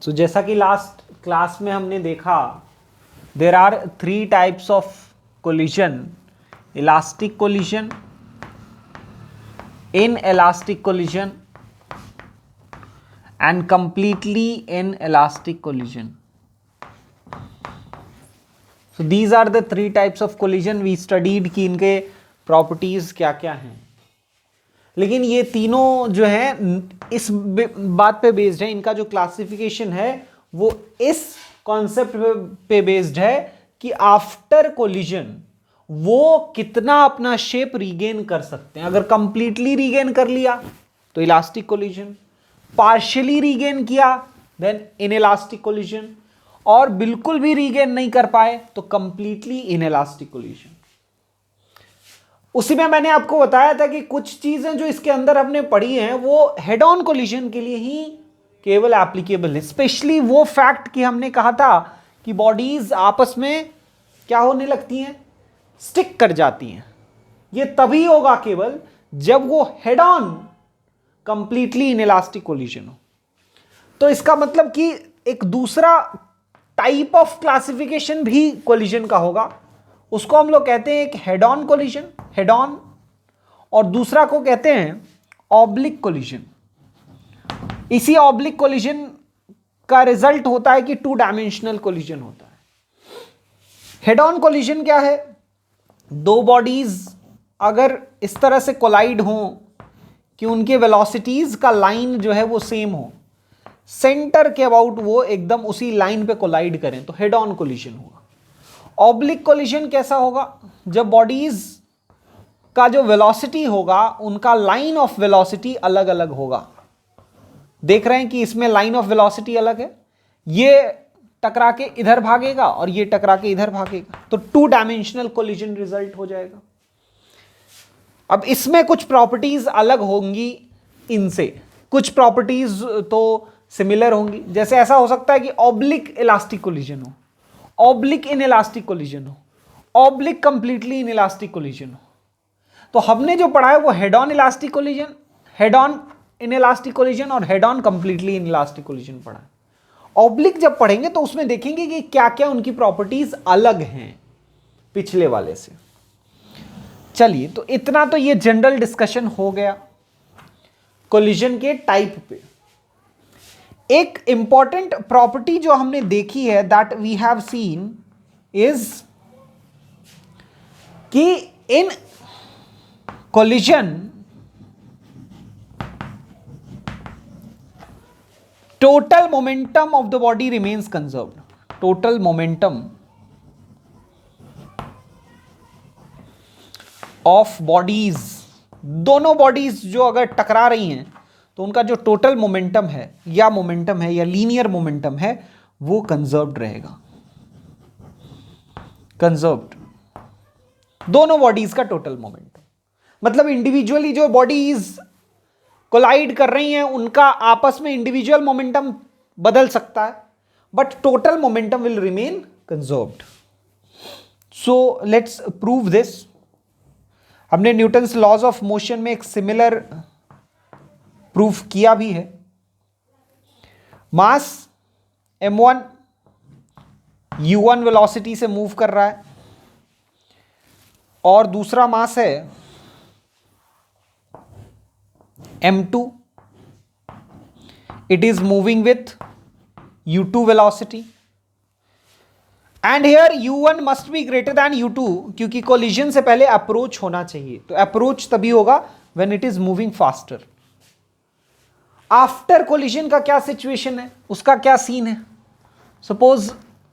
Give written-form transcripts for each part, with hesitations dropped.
तो जैसा कि लास्ट क्लास में हमने देखा, there are 3 types of collision: elastic collision, inelastic collision and completely inelastic collision. So these are the 3 types of collision we studied कि इनके प्रॉपर्टीज क्या क्या हैं। लेकिन ये तीनों जो है इस बात पे बेस्ड है, इनका जो क्लासिफिकेशन है वो इस कॉन्सेप्ट पे बेस्ड है कि आफ्टर कोलिजन वो कितना अपना शेप रीगेन कर सकते हैं। अगर कंप्लीटली रीगेन कर लिया तो इलास्टिक कोलिजन, पार्शियली रीगेन किया देन इनइलास्टिक कोलिजन, और बिल्कुल भी रीगेन नहीं कर पाए तो कंप्लीटली इनइलास्टिक कोलिजन। उसी में मैंने आपको बताया था कि कुछ चीजें जो इसके अंदर हमने पढ़ी हैं वो हेड ऑन कोलिजन के लिए ही केवल एप्लीकेबल है। स्पेशली वो फैक्ट कि हमने कहा था कि बॉडीज आपस में क्या होने लगती हैं, स्टिक कर जाती हैं। ये तभी होगा केवल जब वो head on completely inelastic collision हो। तो इसका मतलब कि एक दूसरा टाइप ऑफ क्लासिफिकेशन भी कोलिजन का होगा, उसको हम लोग कहते हैं एक head on collision, head on, और दूसरा को कहते हैं ऑब्लिक कोलिजन। इसी ऑब्लिक कोलिजन का रिजल्ट होता है कि 2 डायमेंशनल कोलिजन होता है। हेड ऑन कोलिजन क्या है? 2 बॉडीज अगर इस तरह से कोलाइड हों कि उनके वेलोसिटीज का लाइन जो है वो सेम हो, सेंटर के अबाउट वो एकदम उसी लाइन पे कोलाइड करें, तो हेड ऑन कोलिजन होगा। ऑब्लिक कोलिजन कैसा होगा? जब बॉडीज का जो वेलोसिटी होगा उनका लाइन ऑफ वेलोसिटी अलग अलग होगा। देख रहे हैं कि इसमें लाइन ऑफ वेलोसिटी अलग है, ये टकरा के इधर भागेगा और ये टकरा के इधर भागेगा, तो 2 डायमेंशनल कोलिजन रिजल्ट हो जाएगा। अब इसमें कुछ प्रॉपर्टीज अलग होंगी इनसे, कुछ प्रॉपर्टीज तो सिमिलर होंगी। जैसे ऐसा हो सकता है कि ऑब्लिक इलास्टिक कोलिजन हो, ऑब्लिक इनइलास्टिक कोलिजन हो, ऑब्लिक कंप्लीटली इनइलास्टिक कोलिजन हो। तो हमने जो पढ़ा है वो head on elastic collision, head on inelastic collision और head on completely inelastic collision पढ़ा है। ऑब्लिक जब पढ़ेंगे तो उसमें देखेंगे कि क्या क्या उनकी प्रॉपर्टीज अलग हैं पिछले वाले से। चलिए, तो इतना तो ये जनरल डिस्कशन हो गया कोलिजन के टाइप पे। एक इंपॉर्टेंट प्रॉपर्टी जो हमने देखी है that we have seen is कि in collision total momentum of the body remains conserved. Total momentum of bodies, दोनों बॉडीज जो अगर टकरा रही हैं तो उनका जो टोटल मोमेंटम है या लीनियर मोमेंटम है वो कंजर्व्ड रहेगा। कंजर्व्ड दोनों बॉडीज का टोटल मोमेंटम, मतलब इंडिविजुअली जो बॉडीज कोलाइड कर रही हैं उनका आपस में इंडिविजुअल मोमेंटम बदल सकता है, but total momentum will remain conserved. So let's prove this. हमने न्यूटन्स लॉज ऑफ मोशन में एक सिमिलर प्रूफ किया भी है। मास m1 u1 वेलोसिटी से मूव कर रहा है और दूसरा मास है m2, it is moving with u2 velocity and here u1 must be greater than u2 क्योंकि कोलिजन से पहले अप्रोच होना चाहिए, तो अप्रोच तभी होगा when it is moving faster। After collision का क्या सिचुएशन है, उसका क्या सीन है? सपोज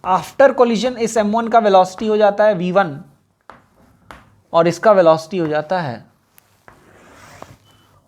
आफ्टर कोलिजन इस m1 का वेलोसिटी हो जाता है v1 और इसका वेलोसिटी हो जाता है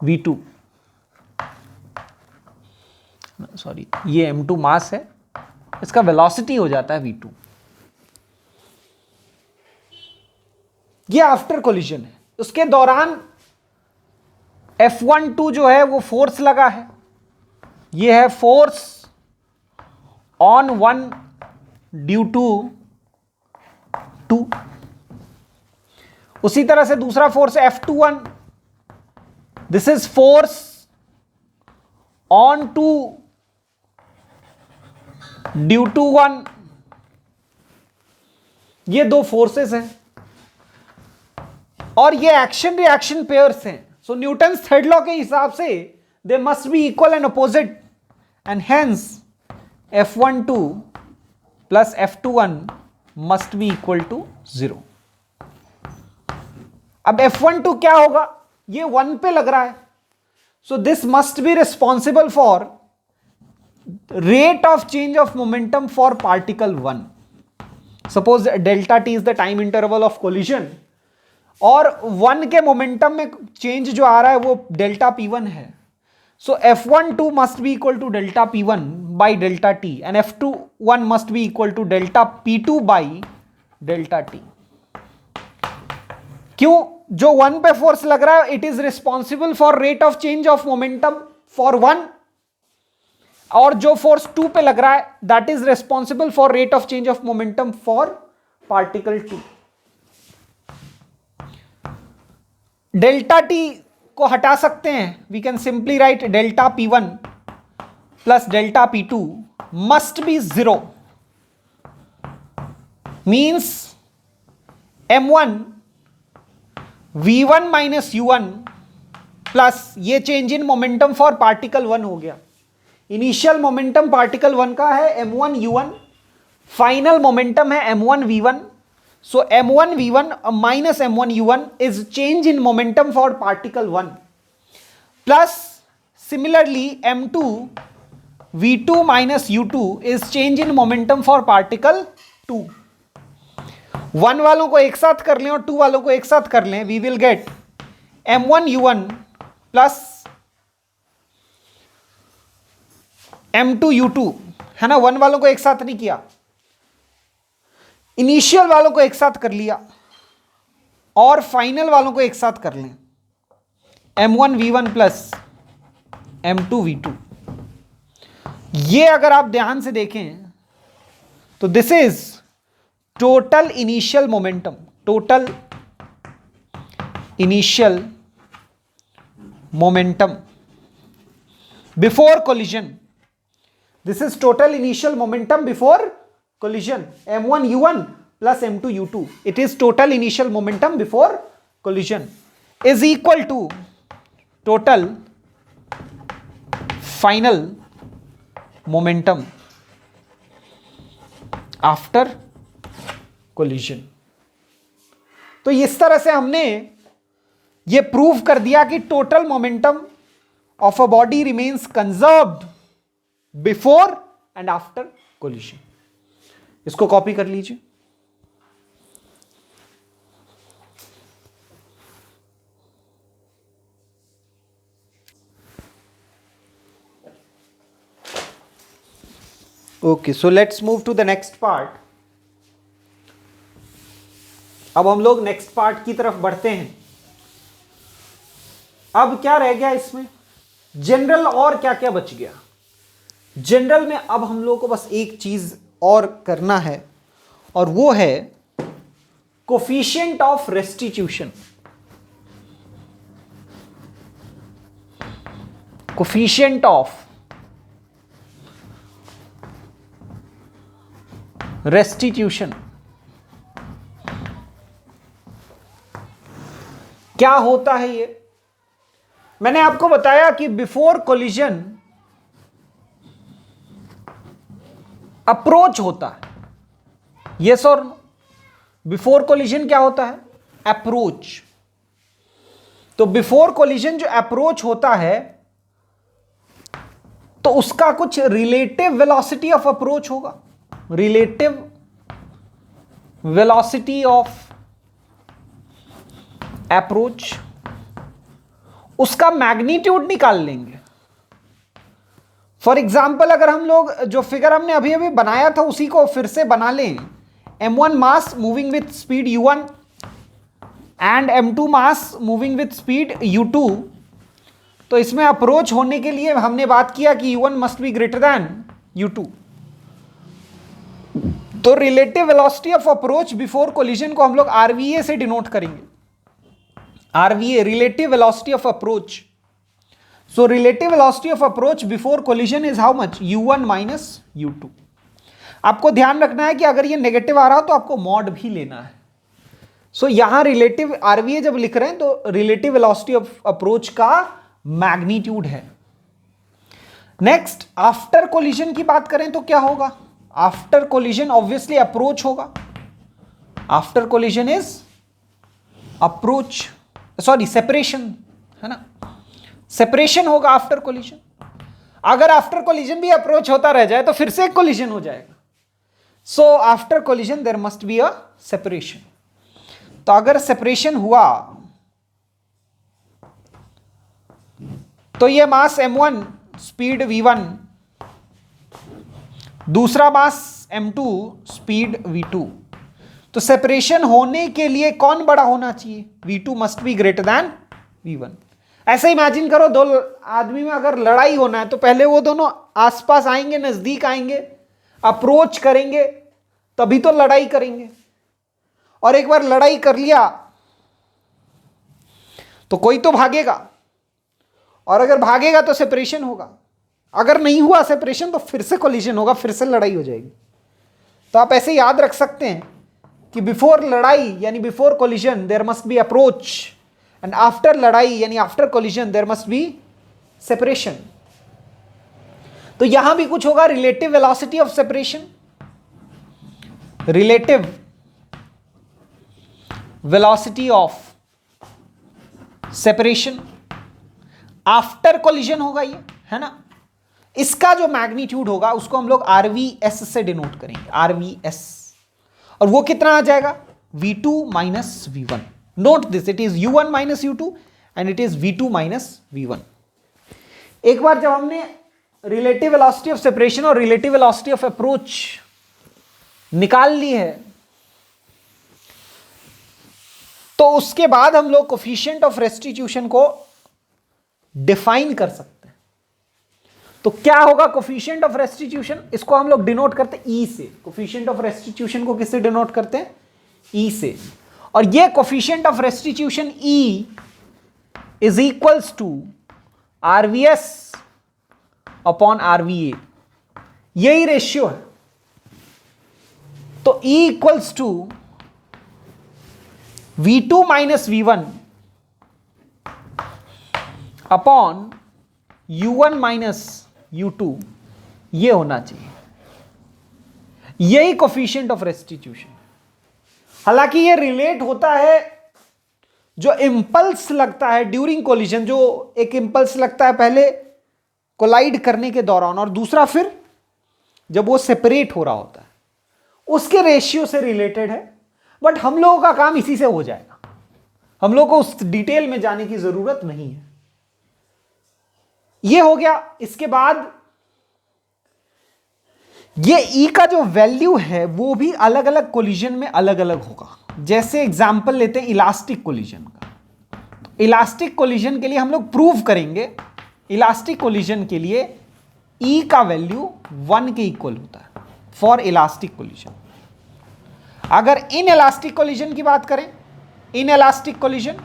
v2, सॉरी ये m2 मास है, इसका वेलोसिटी हो जाता है v2। ये आफ्टर कोलिजन है। उसके दौरान F12 जो है वो फोर्स लगा है, ये है फोर्स ऑन 1 ड्यू टू 2। उसी तरह से दूसरा force F21, this is force on 2 due to one, ये दो फोर्सेस हैं और ये एक्शन रिएक्शन पेयर्स हैं। सो न्यूटन थर्ड लॉ के हिसाब से they must be equal and opposite and hence F12 plus F21 must be equal to 0। अब F12 क्या होगा, ये 1 पे लग रहा है, so this must be responsible for rate of change of momentum for particle 1। Suppose delta T is the time interval of collision और 1 के मोमेंटम में चेंज जो आ रहा है वो डेल्टा P1 है। So F12 must be equal to delta P1 by delta T and F21 must be equal to delta P2 by delta T. क्यों, जो 1 पे फोर्स लग रहा है it is responsible for rate of change of momentum for 1, और जो force 2 पे लग रहा है that is responsible for rate of change of momentum for particle 2। Delta T को हटा सकते हैं, we can simply write delta P1 plus delta P2 must be 0, means M1 V1 minus U1 plus ये change in momentum for particle 1 हो गया। Initial momentum particle 1 का है M1 U1, final momentum है M1 V1, so M1 V1 minus M1 U1 is change in momentum for particle 1 plus similarly M2 V2 minus U2 is change in momentum for particle 2। 1 वालों को एक साथ कर लें और 2 वालों को एक साथ कर लें, we will get M1 U1 plus M2 U2, है ना। 1 वालों को एक साथ नहीं किया, इनिशियल वालों को एक साथ कर लिया और फाइनल वालों को एक साथ कर लें, M1 V1 plus M2 V2। ये अगर आप ध्यान से देखें तो this is total initial momentum, total initial momentum before collision. This is total initial momentum before collision, M1 U1 plus M2 U2. It is total initial momentum before collision is equal to total final momentum after collision. तो इस तरह से हमने ये prove कर दिया कि total momentum of a body remains conserved before and after collision. इसको कॉपी कर लीजिए। Okay, so let's move to the next part. अब हम लोग नेक्स्ट पार्ट की तरफ बढ़ते हैं। अब क्या रह गया इसमें, जनरल और क्या क्या बच गया। जनरल में अब हम लोग को बस एक चीज और करना है और वो है coefficient of restitution. Coefficient of restitution क्या होता है ये मैंने आपको बताया कि बिफोर कोलिजन अप्रोच होता है, यस और नो। बिफोर कोलिजन क्या होता है, अप्रोच। तो बिफोर कोलिजन जो अप्रोच होता है तो उसका कुछ रिलेटिव वेलोसिटी ऑफ अप्रोच होगा, रिलेटिव वेलोसिटी ऑफ अप्रोच, उसका मैग्नीट्यूड निकाल लेंगे। फॉर एग्जाम्पल अगर हम लोग जो फिगर हमने अभी अभी बनाया था उसी को फिर से बना लें, M1 mass moving with speed U1 and M2 mass moving with speed U2, तो इसमें अप्रोच होने के लिए हमने बात किया कि U1 must be greater than U2। तो relative velocity of approach before collision को हम लोग RVA से डिनोट करेंगे। RVA, relative velocity of approach. So relative velocity of approach before collision is how much? U1 minus U2. आपको ध्यान रखना है कि अगर ये नेगेटिव आ रहा हो तो आपको मॉड भी लेना है। सो यहां रिलेटिव आरवीए जब लिख रहे हैं तो रिलेटिव वेलोसिटी ऑफ अप्रोच का मैग्नीट्यूड है। नेक्स्ट, आफ्टर कोलिजन की बात करें तो क्या होगा? आफ्टर कोलिजन ऑब्वियसली अप्रोच होगा। After collision is approach, sorry separation, है ना? सेपरेशन होगा आफ्टर कोलिजन। अगर आफ्टर कोलिजन भी अप्रोच होता रह जाए तो फिर से कोलिजन हो जाएगा। So after collision there must be a separation. तो अगर सेपरेशन हुआ तो ये मास m1, स्पीड v1, दूसरा मास m2, स्पीड v2। तो सेपरेशन होने के लिए कौन बड़ा होना चाहिए? v2 must be greater than v1। ऐसे इमेजिन करो, दो आदमी में अगर लड़ाई होना है तो पहले वो दोनों आसपास आएंगे, नजदीक आएंगे, अप्रोच करेंगे, तभी तो लड़ाई करेंगे। और एक बार लड़ाई कर लिया तो कोई तो भागेगा, और अगर भागेगा तो सेपरेशन होगा। अगर नहीं हुआ सेपरेशन तो फिर से कोलिजन होगा, फिर से लड़ाई हो जाएगी। तो आप ऐसे याद रख सकते हैं कि बिफोर लड़ाई यानी before collision there must be approach, and after लड़ाई यानी after collision there must be separation. तो यहां भी कुछ होगा, relative velocity of separation, relative velocity of separation after collision होगा ये, है ना? इसका जो मैग्नीट्यूड होगा उसको हम लोग आरवीएस से डिनोट करेंगे, आरवीएस। और वो कितना आ जाएगा? v2 minus v1। Note this, it is u1 minus u2 and it is v2 minus v1। एक बार जब हमने रिलेटिव वेलोसिटी ऑफ सेपरेशन और रिलेटिव वेलोसिटी ऑफ अप्रोच निकाल ली है तो उसके बाद हम लोग कोफिशिएंट ऑफ रेस्टिट्यूशन को डिफाइन कर सकते हैं। तो क्या होगा कोफिशिएंट ऑफ रेस्टिट्यूशन? इसको हम लोग डिनोट करते हैं ई से। कोफिशिएंट ऑफ रेस्टिट्यूशन को किससे डिनोट करते हैं? ई से। और ये coefficient of restitution e is equals to RVS upon RVA, यही रेशियो है। तो e equals to v2 minus v1 upon u1 minus u2, ये होना चाहिए, यही कोफिशिएंट ऑफ रेस्टिट्यूशन। हालांकि ये रिलेट होता है, जो इंपल्स लगता है ड्यूरिंग कोलिजन, जो एक इंपल्स लगता है पहले कोलाइड करने के दौरान और दूसरा फिर जब वो सेपरेट हो रहा होता है, उसके रेशियो से रिलेटेड है। बट हम लोगों का काम इसी से हो जाएगा, हम लोगों को उस डिटेल में जाने की जरूरत नहीं है। ये हो गया। इसके बाद ये ई का जो वैल्यू है वो भी अलग अलग कोलिजन में अलग अलग होगा। जैसे एग्जांपल लेते हैं इलास्टिक कोलिजन का। तो इलास्टिक कोलिजन के लिए हम लोग प्रूव करेंगे, इलास्टिक कोलिजन के लिए ई का वैल्यू 1 के इक्वल होता है फॉर इलास्टिक कोलिजन। अगर इन इलास्टिक कोलिजन की बात करें, इन इलास्टिक कोलिजन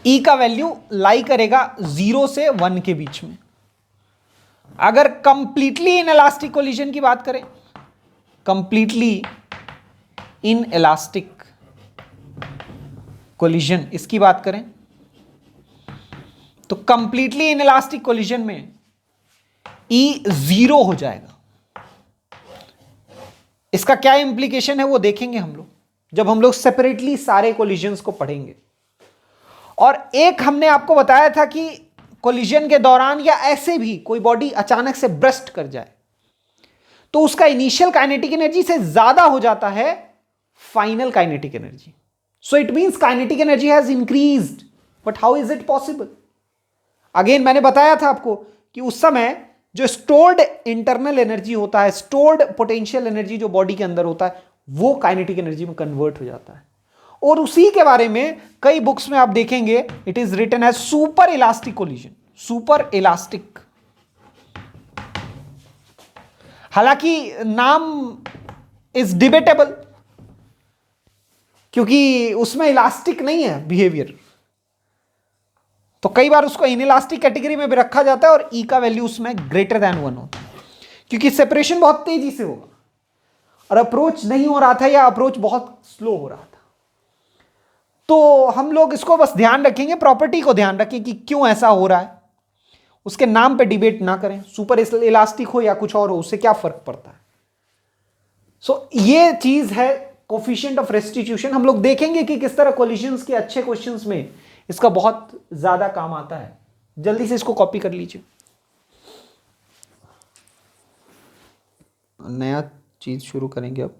ई का वैल्यू लाई करेगा 0 से 1 के बीच में। अगर कंप्लीटली इन इलास्टिक कोलिजन की बात करें, कंप्लीटली इन इलास्टिक कोलिजन इसकी बात करें, तो कंप्लीटली इन इलास्टिक कोलिजन में ई 0 हो जाएगा। इसका क्या इंप्लीकेशन है वो देखेंगे हम लोग जब हम लोग सेपरेटली सारे कोलिजन्स को पढ़ेंगे। और एक हमने आपको बताया था कि कोलिजन के दौरान या ऐसे भी कोई बॉडी अचानक से ब्रस्ट कर जाए तो उसका इनिशियल काइनेटिक एनर्जी से ज्यादा हो जाता है final kinetic energy. So it means kinetic energy has increased, but how is it possible? Again मैंने बताया था आपको कि उस समय जो स्टोर्ड इंटरनल एनर्जी होता है, स्टोर्ड पोटेंशियल एनर्जी जो बॉडी के अंदर होता है, वो काइनेटिक एनर्जी में कन्वर्ट हो जाता है। और उसी के बारे में कई बुक्स में आप देखेंगे, it is written as super elastic collision, super elastic. हालांकि नाम इज डिबेटेबल क्योंकि उसमें इलास्टिक नहीं है बिहेवियर, तो कई बार उसको इनइलास्टिक कैटेगरी में भी रखा जाता है और ई का वैल्यू उसमें ग्रेटर देन 1 होता है, क्योंकि सेपरेशन बहुत तेजी से होगा और अप्रोच नहीं हो रहा था या अप्रोच बहुत स्लो हो रहा था। तो हम लोग इसको बस ध्यान रखेंगे, प्रॉपर्टी को ध्यान रखें कि क्यों ऐसा हो रहा है, उसके नाम पे डिबेट ना करें, सुपर इलास्टिक हो या कुछ और हो, उससे क्या फर्क पड़ता है। सो ये चीज है कोफिशिएंट ऑफ रेस्टिट्यूशन। हम लोग देखेंगे कि किस तरह कोलिजन्स के अच्छे क्वेश्चंस में इसका बहुत ज्यादा काम आता है। जल्दी से इसको कॉपी कर लीजिए, नया चीज शुरू करेंगे अब।